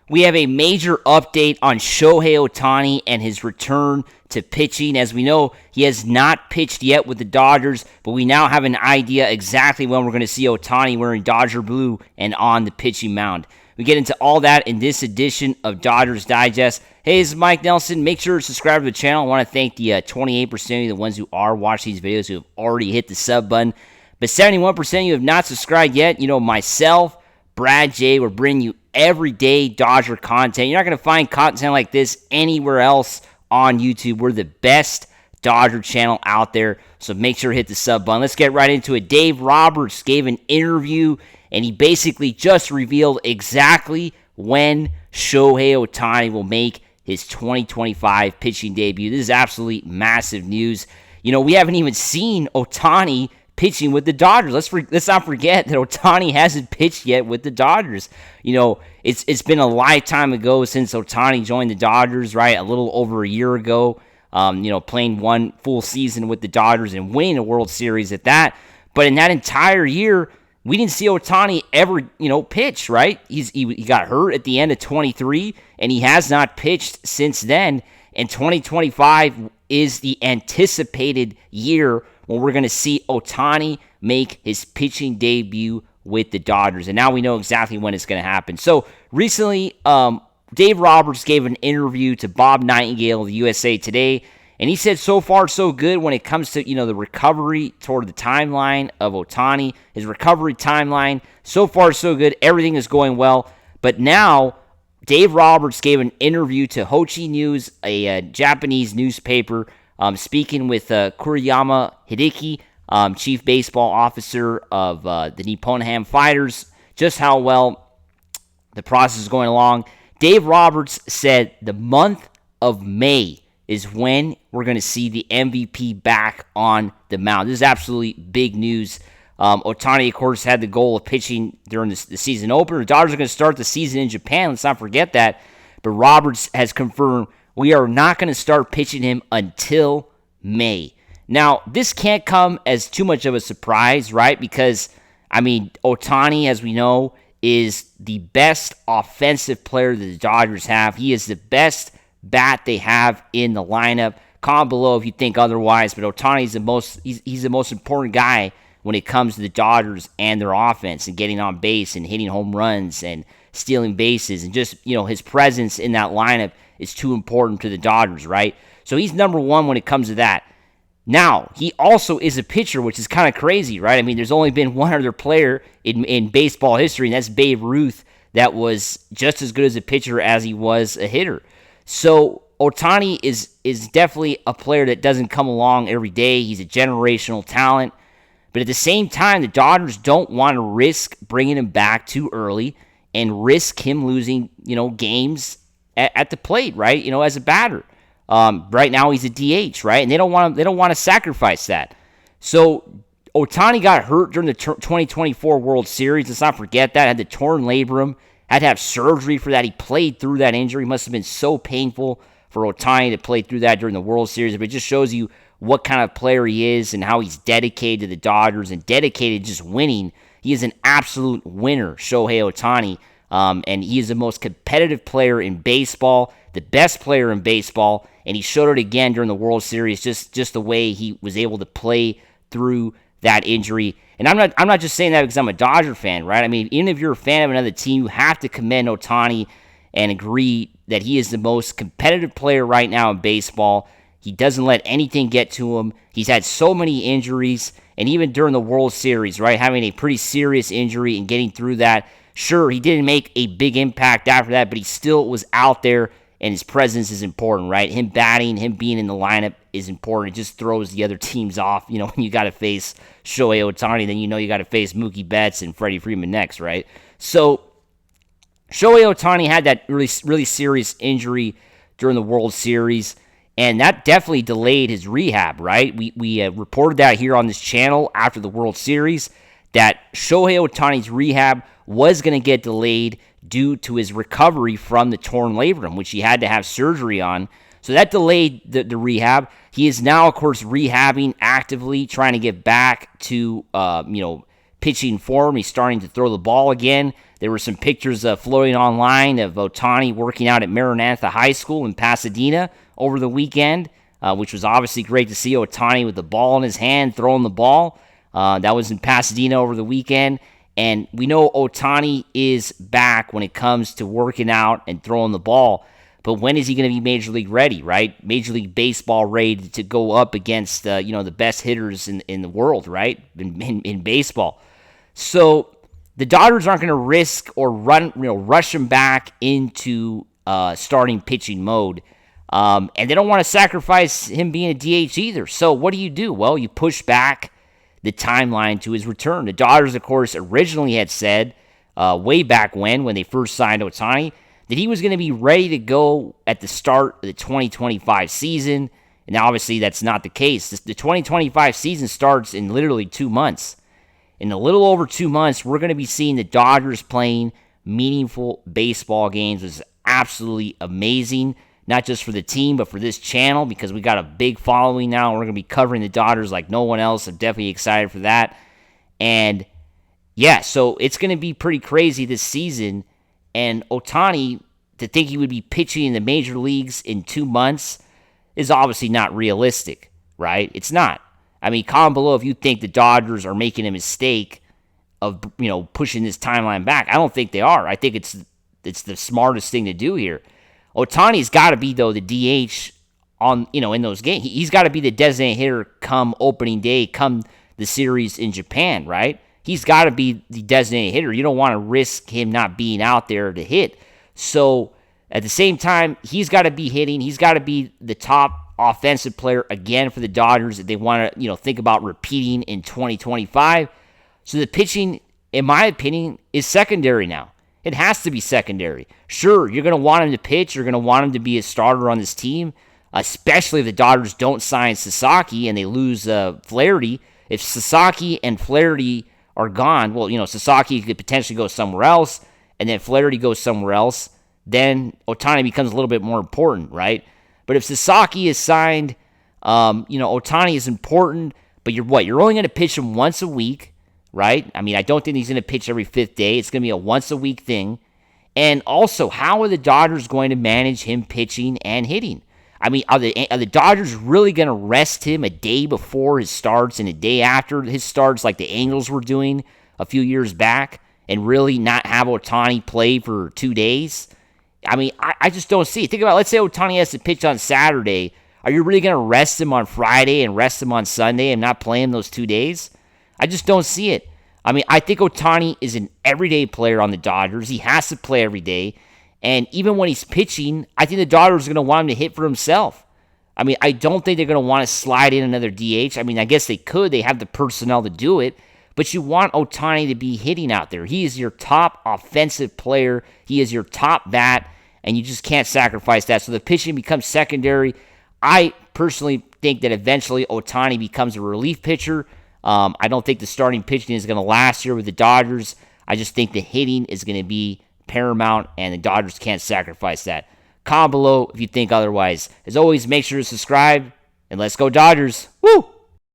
We have a major update on Shohei Ohtani and his return to pitching. As we know, he has not pitched yet with the Dodgers, but we now have an idea exactly when we're going to see Ohtani wearing Dodger blue and on the pitching mound. We get into all that in this edition of Dodgers Digest. Hey, this is Mike Nelson. Make sure to subscribe to the channel. I want to thank the 28% of the ones who are watching these videos who have already hit the sub button. But 71% of you have not subscribed yet. You know, myself, Brad J, we're bringing you everyday Dodger content. You're not going to find content like this anywhere else on YouTube. We're the best Dodger channel out there, so make sure to hit the sub button. Let's get right into it. Dave Roberts gave an interview, and he basically just revealed exactly when Shohei Ohtani will make his 2025 pitching debut. This is absolutely massive news. You know, we haven't even seen Ohtani pitching with the Dodgers. Let's not forget that Ohtani hasn't pitched yet with the Dodgers. You know, it's been a lifetime ago since Ohtani joined the Dodgers, right? A little over a year ago. Playing one full season with the Dodgers and winning a World Series at that. But in that entire year, we didn't see Ohtani ever, pitch, right? He got hurt at the end of 23, and he has not pitched since then. And 2025 is the anticipated year when we're going to see Ohtani make his pitching debut with the Dodgers. And now we know exactly when it's going to happen. So recently, Dave Roberts gave an interview to Bob Nightingale of the USA Today, and he said so far so good when it comes to, the recovery toward the timeline of Ohtani, his recovery timeline. So far so good. Everything is going well. But now Dave Roberts gave an interview to Hochi News, a Japanese newspaper, speaking with Kuriyama Hideki, Chief Baseball Officer of the Nippon Ham Fighters, just how well the process is going along. Dave Roberts said the month of May is when we're going to see the MVP back on the mound. This is absolutely big news. Ohtani, of course, had the goal of pitching during the season opener. The Dodgers are going to start the season in Japan. Let's not forget that. But Roberts has confirmed we are not going to start pitching him until May. Now, this can't come as too much of a surprise, right? Because, Ohtani, as we know, is the best offensive player that the Dodgers have. He is the best bat they have in the lineup. Comment below if you think otherwise, but Ohtani is he's the most important guy when it comes to the Dodgers and their offense and getting on base and hitting home runs and stealing bases, and just, his presence in that lineup is too important to the Dodgers, right? So he's number one when it comes to that. Now, he also is a pitcher, which is kind of crazy, right? There's only been one other player in baseball history, and that's Babe Ruth, that was just as good as a pitcher as he was a hitter. So Ohtani is definitely a player that doesn't come along every day. He's a generational talent. But at the same time, the Dodgers don't want to risk bringing him back too early and risk him losing, games at the plate, right? As a batter. Right now he's a DH, right? And they don't want to sacrifice that. So Ohtani got hurt during the 2024 World Series. Let's not forget that. Had the torn labrum. Had to have surgery for that. He played through that injury. It must have been so painful for Ohtani to play through that during the World Series. But it just shows you what kind of player he is and how he's dedicated to the Dodgers and dedicated to just winning. He is an absolute winner, Shohei Ohtani. And he is the most competitive player in baseball, the best player in baseball, and he showed it again during the World Series, just the way he was able to play through that injury. And I'm not just saying that because I'm a Dodger fan, right? Even if you're a fan of another team, you have to commend Ohtani and agree that he is the most competitive player right now in baseball. He doesn't let anything get to him. He's had so many injuries, and even during the World Series, right, having a pretty serious injury and getting through that. Sure, he didn't make a big impact after that, but he still was out there, and his presence is important, right? Him batting, him being in the lineup is important. It just throws the other teams off. When you got to face Shohei Ohtani, then you got to face Mookie Betts and Freddie Freeman next, right? So Shohei Ohtani had that really, really serious injury during the World Series, and that definitely delayed his rehab, right? We reported that here on this channel after the World Series, that Shohei Ohtani's rehab was going to get delayed due to his recovery from the torn labrum, which he had to have surgery on. So that delayed the rehab. He is now, of course, rehabbing actively, trying to get back to, pitching form. He's starting to throw the ball again. There were some pictures floating online of Ohtani working out at Maranatha High School in Pasadena over the weekend, which was obviously great to see Ohtani with the ball in his hand, throwing the ball. That was in Pasadena over the weekend. And we know Ohtani is back when it comes to working out and throwing the ball. But when is he going to be Major League ready, right? Major League Baseball ready to go up against, the best hitters in the world, right? In baseball. So the Dodgers aren't going to risk or rush him back into starting pitching mode. And they don't want to sacrifice him being a DH either. So what do? Well, you push back the timeline to his return. The Dodgers, of course, originally had said way back when they first signed Ohtani, that he was going to be ready to go at the start of the 2025 season. And obviously that's not the case. The 2025 season starts in literally 2 months. In a little over 2 months, we're going to be seeing the Dodgers playing meaningful baseball games. It's absolutely amazing, not just for the team, but for this channel, because we got a big following now. We're going to be covering the Dodgers like no one else. I'm definitely excited for that. And yeah, so it's going to be pretty crazy this season. And Ohtani, to think he would be pitching in the major leagues in 2 months is obviously not realistic, right? It's not. I mean, comment below if you think the Dodgers are making a mistake of, pushing this timeline back. I don't think they are. I think it's the smartest thing to do here. Ohtani's got to be, though, the DH in those games. He's got to be the designated hitter come opening day, come the series in Japan, right? He's got to be the designated hitter. You don't want to risk him not being out there to hit. So at the same time, he's got to be hitting. He's got to be the top offensive player again for the Dodgers that they want to, think about repeating in 2025. So the pitching, in my opinion, is secondary now. It has to be secondary. Sure, you're going to want him to pitch. You're going to want him to be a starter on this team, especially if the Dodgers don't sign Sasaki and they lose Flaherty. If Sasaki and Flaherty are gone, well, Sasaki could potentially go somewhere else, and then Flaherty goes somewhere else, then Ohtani becomes a little bit more important, right? But if Sasaki is signed, Ohtani is important, but you're only going to pitch him once a week, right? I mean, I don't think he's going to pitch every fifth day. It's going to be a once-a-week thing. And also, how are the Dodgers going to manage him pitching and hitting? I mean, are the Dodgers really going to rest him a day before his starts and a day after his starts like the Angels were doing a few years back and really not have Ohtani play for 2 days? I mean, I just don't see it. Think about it. Let's say Ohtani has to pitch on Saturday. Are you really going to rest him on Friday and rest him on Sunday and not play him those 2 days? I just don't see it. I mean, I think Ohtani is an everyday player on the Dodgers. He has to play every day. And even when he's pitching, I think the Dodgers are going to want him to hit for himself. I mean, I don't think they're going to want to slide in another DH. I mean, I guess they could. They have the personnel to do it. But you want Ohtani to be hitting out there. He is your top offensive player. He is your top bat. And you just can't sacrifice that. So the pitching becomes secondary. I personally think that eventually Ohtani becomes a relief pitcher. I don't think the starting pitching is going to last here with the Dodgers. I just think the hitting is going to be paramount, and the Dodgers can't sacrifice that. Comment below if you think otherwise. As always, make sure to subscribe, and let's go Dodgers. Woo!